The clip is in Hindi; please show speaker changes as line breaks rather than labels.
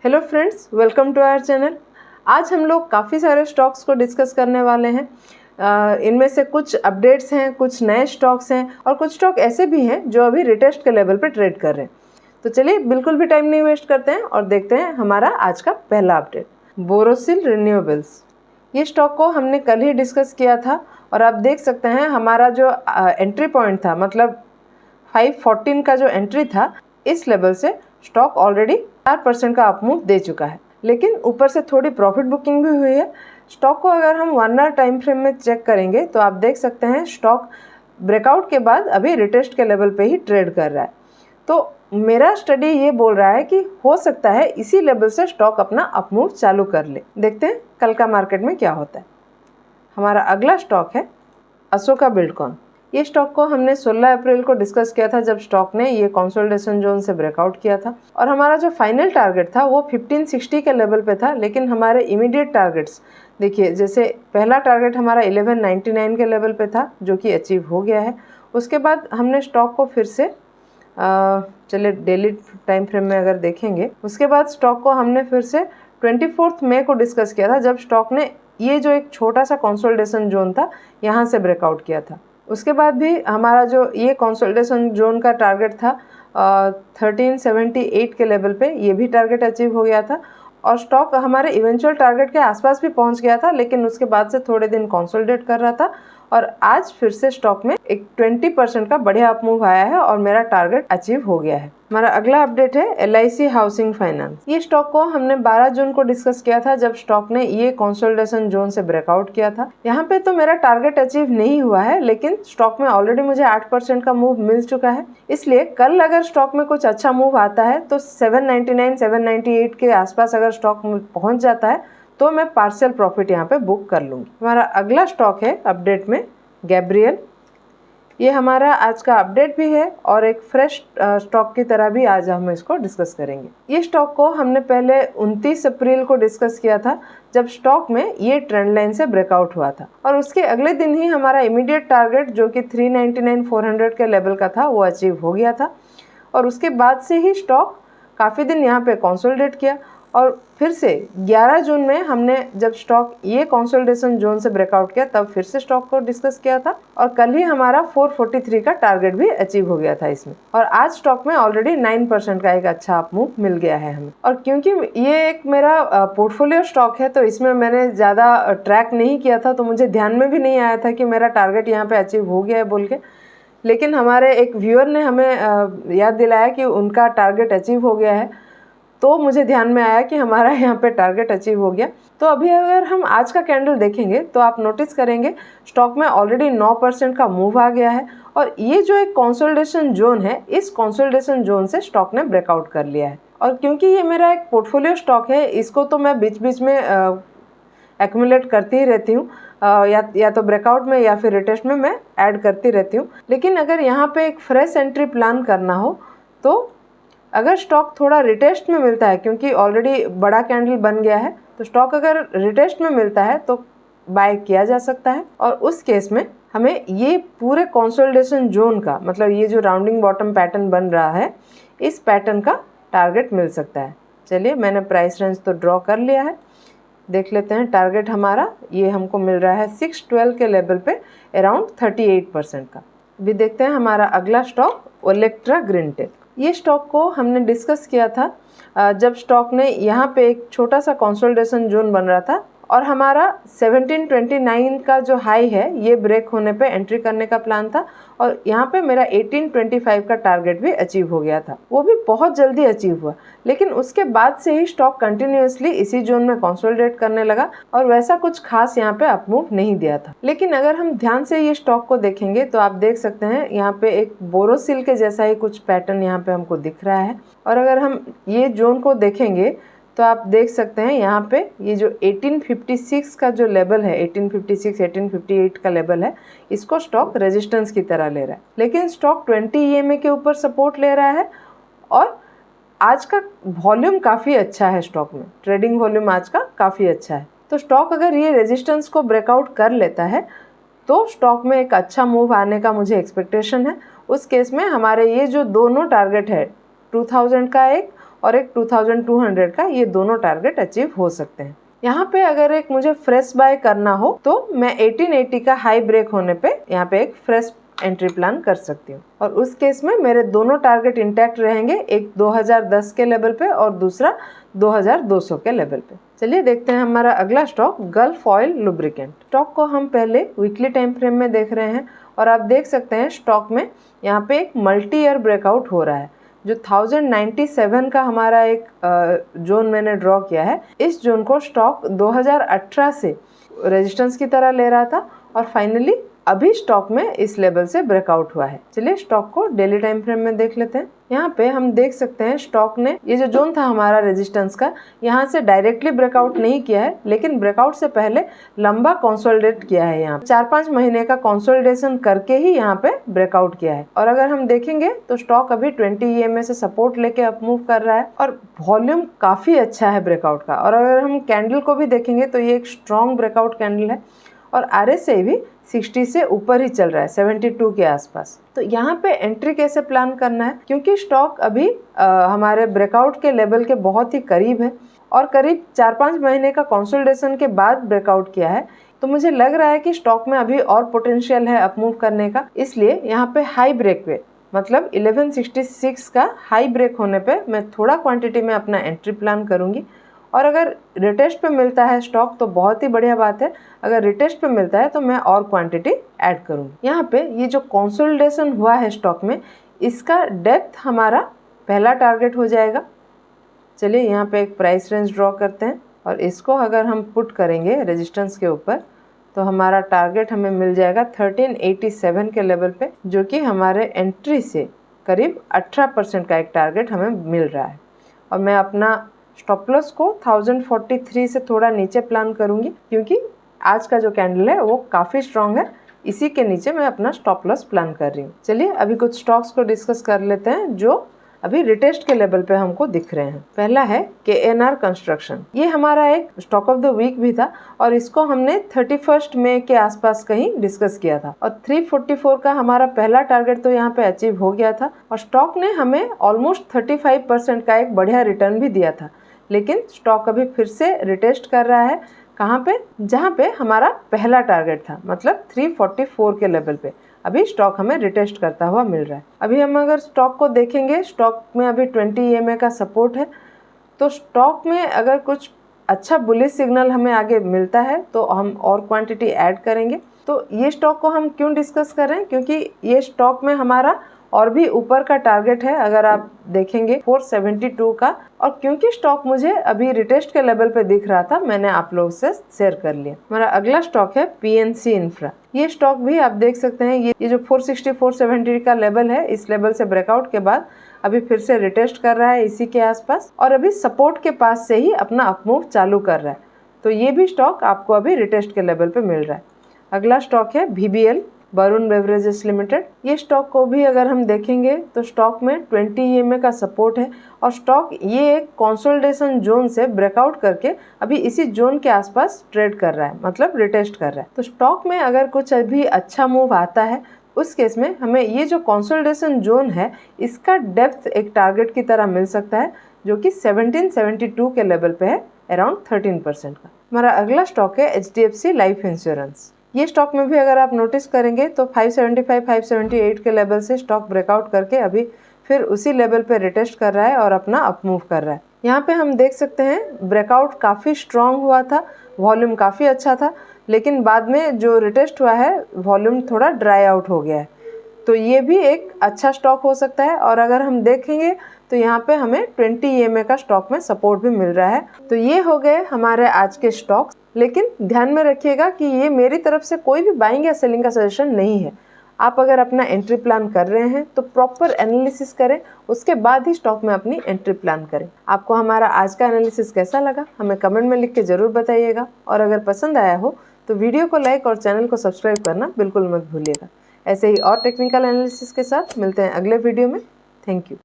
Hello friends, welcome to our channel. आज हम लोग काफ़ी सारे स्टॉक्स को डिस्कस करने वाले हैं। इनमें से कुछ अपडेट्स हैं, कुछ नए स्टॉक्स हैं और कुछ स्टॉक ऐसे भी हैं जो अभी रिटेस्ट के लेवल पे ट्रेड कर रहे हैं। तो चलिए बिल्कुल भी टाइम नहीं वेस्ट करते हैं और देखते हैं हमारा आज का पहला अपडेट। बोरोसिल रिन्यूएबल्स, ये स्टॉक को हमने कल ही डिस्कस किया था और आप देख सकते हैं हमारा जो एंट्री पॉइंट था, मतलब 514 का जो एंट्री था, इस लेवल से स्टॉक ऑलरेडी 4% का अपमूव दे चुका है, लेकिन ऊपर से थोड़ी प्रॉफिट बुकिंग भी हुई है। स्टॉक को अगर हम 1 आवर टाइम फ्रेम में चेक करेंगे तो आप देख सकते हैं स्टॉक ब्रेकआउट के बाद अभी रिटेस्ट के लेवल पे ही ट्रेड कर रहा है। तो मेरा स्टडी ये बोल रहा है कि हो सकता है इसी लेवल से स्टॉक अपना अपमूव चालू कर ले। देखते हैं कल का मार्केट में क्या होता है। हमारा अगला स्टॉक है अशोका बिल्डकॉन। ये स्टॉक को हमने 16 अप्रैल को डिस्कस किया था जब स्टॉक ने ये कंसोलिडेशन जोन से ब्रेकआउट किया था और हमारा जो फाइनल टारगेट था वो 1560 के लेवल पे था। लेकिन हमारे इमीडिएट टारगेट्स देखिए, जैसे पहला टारगेट हमारा 1199 के लेवल पे था जो कि अचीव हो गया है। उसके बाद हमने स्टॉक को फिर से चलिए डेली टाइम फ्रेम में अगर देखेंगे, उसके बाद स्टॉक को हमने फिर से 24 मई को डिस्कस किया था जब स्टॉक ने ये जो एक छोटा सा कंसोलिडेशन जोन था यहाँ से ब्रेकआउट किया था। उसके बाद भी हमारा जो ये कंसोलिडेशन जोन का टारगेट था 1378 के लेवल पे, ये भी टारगेट अचीव हो गया था और स्टॉक हमारे इवेंचुअल टारगेट के आसपास भी पहुंच गया था, लेकिन उसके बाद से थोड़े दिन कंसोलिडेट कर रहा था और आज फिर से स्टॉक में एक 20% का बढ़िया अपमूव आया है और मेरा टारगेट अचीव हो गया है। हमारा अगला अपडेट है LIC हाउसिंग फाइनेंस। ये स्टॉक को हमने 12 जून को डिस्कस किया था जब स्टॉक ने ये कंसोलिडेशन जोन से ब्रेकआउट किया था। यहाँ पे तो मेरा टारगेट अचीव नहीं हुआ है, लेकिन स्टॉक में ऑलरेडी मुझे 8% का मूव मिल चुका है। इसलिए कल अगर स्टॉक में कुछ अच्छा मूव आता है तो 799 798 के आसपास अगर स्टॉक पहुंच जाता है तो मैं पार्शियल प्रॉफिट यहाँ पे बुक कर लूँगी। हमारा अगला स्टॉक है अपडेट में गैब्रियल। ये हमारा आज का अपडेट भी है और एक फ्रेश स्टॉक की तरह भी आज हम इसको डिस्कस करेंगे। ये स्टॉक को हमने पहले 29 अप्रैल को डिस्कस किया था जब स्टॉक में ये ट्रेंड लाइन से ब्रेकआउट हुआ था और उसके अगले दिन ही हमारा इमीडिएट टारगेट जो कि 399 400 के लेवल का था वो अचीव हो गया था और उसके बाद से ही स्टॉक काफ़ी दिन यहाँ पे कंसोलिडेट किया और फिर से 11 जून में हमने जब स्टॉक ये कंसोलिडेशन जोन से ब्रेकआउट किया तब फिर से स्टॉक को डिस्कस किया था और कल ही हमारा 443 का टारगेट भी अचीव हो गया था इसमें और आज स्टॉक में ऑलरेडी 9% का एक अच्छा अपमूव मिल गया है हमें। और क्योंकि ये एक मेरा पोर्टफोलियो स्टॉक है तो इसमें मैंने ज़्यादा ट्रैक नहीं किया था तो मुझे ध्यान में भी नहीं आया था कि मेरा टारगेट यहाँ पे अचीव हो गया है बोल के, लेकिन हमारे एक व्यूअर ने हमें याद दिलाया कि उनका टारगेट अचीव हो गया है तो मुझे ध्यान में आया कि हमारा यहाँ पे टारगेट अचीव हो गया। तो अभी अगर हम आज का कैंडल देखेंगे तो आप नोटिस करेंगे स्टॉक में ऑलरेडी 9% का मूव आ गया है और ये जो एक कंसोलिडेशन जोन है, इस कंसोलिडेशन जोन से स्टॉक ने ब्रेकआउट कर लिया है। और क्योंकि ये मेरा एक पोर्टफोलियो स्टॉक है, इसको तो मैं बीच बीच में एक्यूमुलेट करती ही रहती हूँ, या तो ब्रेकआउट में या फिर रिटेस्ट में मैं ऐड करती रहती हूँ। लेकिन अगर यहाँ पे एक फ्रेश एंट्री प्लान करना हो तो अगर स्टॉक थोड़ा रिटेस्ट में मिलता है, क्योंकि ऑलरेडी बड़ा कैंडल बन गया है, तो स्टॉक अगर रिटेस्ट में मिलता है तो बाय किया जा सकता है और उस केस में हमें ये पूरे कंसोलिडेशन जोन का, मतलब ये जो राउंडिंग बॉटम पैटर्न बन रहा है, इस पैटर्न का टारगेट मिल सकता है। चलिए मैंने प्राइस रेंज तो ड्रॉ कर लिया है, देख लेते हैं। टारगेट हमारा ये हमको मिल रहा है 612 के लेवल पे अराउंड 38% का। अभी देखते हैं हमारा अगला स्टॉक ओलेक्ट्रा ग्रीनटेक। ये स्टॉक को हमने डिस्कस किया था जब स्टॉक ने यहाँ पे एक छोटा सा कंसोलिडेशन जोन बन रहा था और हमारा 1729 का जो हाई है ये ब्रेक होने पे एंट्री करने का प्लान था और यहाँ पे मेरा 1825 का टारगेट भी अचीव हो गया था, वो भी बहुत जल्दी अचीव हुआ। लेकिन उसके बाद से ही स्टॉक कंटिन्यूअसली इसी जोन में कंसोलिडेट करने लगा और वैसा कुछ खास यहाँ पे अपमूव नहीं दिया था। लेकिन अगर हम ध्यान से ये स्टॉक को देखेंगे तो आप देख सकते हैं यहाँ पे एक बोरोसिल के जैसा ही कुछ पैटर्न यहाँ पे हमको दिख रहा है और अगर हम ये जोन को देखेंगे तो आप देख सकते हैं यहाँ पे ये जो 1856 का जो लेवल है, 1856 1858 का लेवल है, इसको स्टॉक रेजिस्टेंस की तरह ले रहा है। लेकिन स्टॉक 20 EMA के ऊपर सपोर्ट ले रहा है और आज का वॉल्यूम काफ़ी अच्छा है, स्टॉक में ट्रेडिंग वॉल्यूम आज का काफ़ी अच्छा है। तो स्टॉक अगर ये रेजिस्टेंस को ब्रेकआउट कर लेता है तो स्टॉक में एक अच्छा मूव आने का मुझे एक्सपेक्टेशन है। उस केस में हमारे ये जो दोनों टारगेट है 2000 का एक और एक 2200 का, ये दोनों टारगेट अचीव हो सकते हैं। यहाँ पे अगर एक मुझे फ्रेश बाय करना हो तो मैं 1880 का हाई ब्रेक होने पे यहाँ पे एक फ्रेश एंट्री प्लान कर सकती हूँ, और उस केस में मेरे दोनों टारगेट इंटैक्ट रहेंगे, एक 2010 के लेवल पे और दूसरा 2200 के लेवल पे। चलिए देखते हैं हमारा अगला stock, gulf oil lubricant. Stock को हम पहले वीकली टाइम फ्रेम में देख रहे हैं और आप देख सकते हैं स्टॉक में यहाँ पे एक मल्टी ईयर ब्रेकआउट हो रहा है। जो 1097 का हमारा एक जोन मैंने ड्रॉ किया है, इस जोन को स्टॉक 2018 से रेजिस्टेंस की तरह ले रहा था और फाइनली अभी स्टॉक में इस लेवल से ब्रेकआउट हुआ है। चलिए स्टॉक को डेली टाइम फ्रेम में देख लेते हैं। यहाँ पे हम देख सकते हैं स्टॉक ने ये जो जोन था हमारा रेजिस्टेंस का, यहाँ से डायरेक्टली ब्रेकआउट नहीं किया है, लेकिन ब्रेकआउट से पहले लंबा कंसोलिडेट किया है। यहाँ 4-5 महीने का कंसोलिडेशन करके ही यहाँ पे ब्रेकआउट किया है। और अगर हम देखेंगे तो स्टॉक अभी 20 EMA से सपोर्ट लेके अप मूव कर रहा है और वॉल्यूम काफी अच्छा है ब्रेकआउट का। और अगर हम कैंडल को भी देखेंगे तो ये एक स्ट्रॉन्ग ब्रेकआउट कैंडल है और RSI भी 60 से ऊपर ही चल रहा है, 72 के आसपास। तो यहाँ पे एंट्री कैसे प्लान करना है, क्योंकि स्टॉक अभी हमारे ब्रेकआउट के लेवल के बहुत ही करीब है और करीब 4-5 महीने का कंसोलिडेशन के बाद ब्रेकआउट किया है, तो मुझे लग रहा है कि स्टॉक में अभी और पोटेंशियल है अप मूव करने का। इसलिए यहाँ पे हाई ब्रेक पे, मतलब 1166 का हाई ब्रेक होने पे मैं थोड़ा क्वांटिटी में अपना एंट्री प्लान करूँगी। और अगर रिटेस्ट पे मिलता है स्टॉक तो बहुत ही बढ़िया बात है, अगर रिटेस्ट पे मिलता है तो मैं और क्वांटिटी ऐड करूँगी। यहाँ पे ये जो कंसोलिडेशन हुआ है स्टॉक में, इसका डेप्थ हमारा पहला टारगेट हो जाएगा। चलिए यहाँ पे एक प्राइस रेंज ड्रॉ करते हैं और इसको अगर हम पुट करेंगे रेजिस्टेंस के ऊपर तो हमारा टारगेट हमें मिल जाएगा 1387 के लेवल पे, जो कि हमारे एंट्री से करीब 18% का एक टारगेट हमें मिल रहा है। और मैं अपना स्टॉप लॉस को 1043 से थोड़ा नीचे प्लान करूंगी, क्योंकि आज का जो कैंडल है वो काफ़ी स्ट्रॉन्ग है, इसी के नीचे मैं अपना स्टॉप लॉस प्लान कर रही हूँ। चलिए अभी कुछ स्टॉक्स को डिस्कस कर लेते हैं जो अभी रिटेस्ट के लेवल पे हमको दिख रहे हैं। पहला है KNR कंस्ट्रक्शन। ये हमारा एक स्टॉक ऑफ द वीक भी था और इसको हमने 31 मई के आसपास कहीं डिस्कस किया था और 344 का हमारा पहला टारगेट तो यहाँ पे अचीव हो गया था और स्टॉक ने हमें ऑलमोस्ट 35% का एक बढ़िया रिटर्न भी दिया था। लेकिन स्टॉक अभी फिर से रिटेस्ट कर रहा है, कहाँ पे, जहाँ पे हमारा पहला टारगेट था, मतलब 344 के लेवल पे अभी स्टॉक हमें रिटेस्ट करता हुआ मिल रहा है। अभी हम अगर स्टॉक को देखेंगे, स्टॉक में अभी 20 EMA का सपोर्ट है, तो स्टॉक में अगर कुछ अच्छा बुलिश सिग्नल हमें आगे मिलता है तो हम और क्वांटिटी ऐड करेंगे। तो ये स्टॉक को हम क्यों डिस्कस कर रहे हैं, क्योंकि ये स्टॉक में हमारा और भी ऊपर का टारगेट है, अगर आप देखेंगे 472 का, और क्योंकि स्टॉक मुझे अभी रिटेस्ट के लेवल पे दिख रहा था, मैंने आप लोगों से शेयर कर लिया। हमारा अगला स्टॉक है PNC इंफ्रा। ये स्टॉक भी आप देख सकते हैं, ये जो 460-470 का लेवल है, इस लेवल से ब्रेकआउट के बाद अभी फिर से रिटेस्ट कर रहा है इसी के आसपास और अभी सपोर्ट के पास से ही अपना अपमूव चालू कर रहा है। तो ये भी स्टॉक आपको अभी रिटेस्ट के लेवल पे मिल रहा है। अगला स्टॉक है BBL, वरुण बेवरेजेस लिमिटेड। ये स्टॉक को भी अगर हम देखेंगे तो स्टॉक में 20 EMA का सपोर्ट है और स्टॉक ये एक कंसोलिडेशन जोन से ब्रेकआउट करके अभी इसी जोन के आसपास ट्रेड कर रहा है, मतलब रिटेस्ट कर रहा है। तो स्टॉक में अगर कुछ अभी अच्छा मूव आता है, उस केस में हमें ये जो कंसोलिडेशन जोन है इसका डेप्थ एक टारगेट की तरह मिल सकता है, जो कि 1772 के लेवल पे है, अराउंड 13% का। हमारा अगला स्टॉक है HDFC लाइफ इंश्योरेंस। ये स्टॉक में भी अगर आप नोटिस करेंगे तो 575-578 के लेवल से स्टॉक ब्रेकआउट करके अभी फिर उसी लेवल पे रिटेस्ट कर रहा है और अपना अपमूव कर रहा है। यहाँ पे हम देख सकते हैं ब्रेकआउट काफ़ी स्ट्रॉन्ग हुआ था, वॉल्यूम काफ़ी अच्छा था, लेकिन बाद में जो रिटेस्ट हुआ है वॉल्यूम थोड़ा ड्राई आउट हो गया है। तो ये भी एक अच्छा स्टॉक हो सकता है। और अगर हम देखेंगे तो यहाँ पे हमें 20 EMA का स्टॉक में सपोर्ट भी मिल रहा है। तो ये हो गए हमारे आज के स्टॉक्स, लेकिन ध्यान में रखिएगा कि ये मेरी तरफ से कोई भी बाइंग या सेलिंग का सजेशन नहीं है। आप अगर अपना एंट्री प्लान कर रहे हैं तो प्रॉपर एनालिसिस करें, उसके बाद ही स्टॉक में अपनी एंट्री प्लान करें। आपको हमारा आज का एनालिसिस कैसा लगा हमें कमेंट में लिख के ज़रूर बताइएगा, और अगर पसंद आया हो तो वीडियो को लाइक और चैनल को सब्सक्राइब करना बिल्कुल मत भूलिएगा। ऐसे ही और टेक्निकल एनालिसिस के साथ मिलते हैं अगले वीडियो में। Thank you.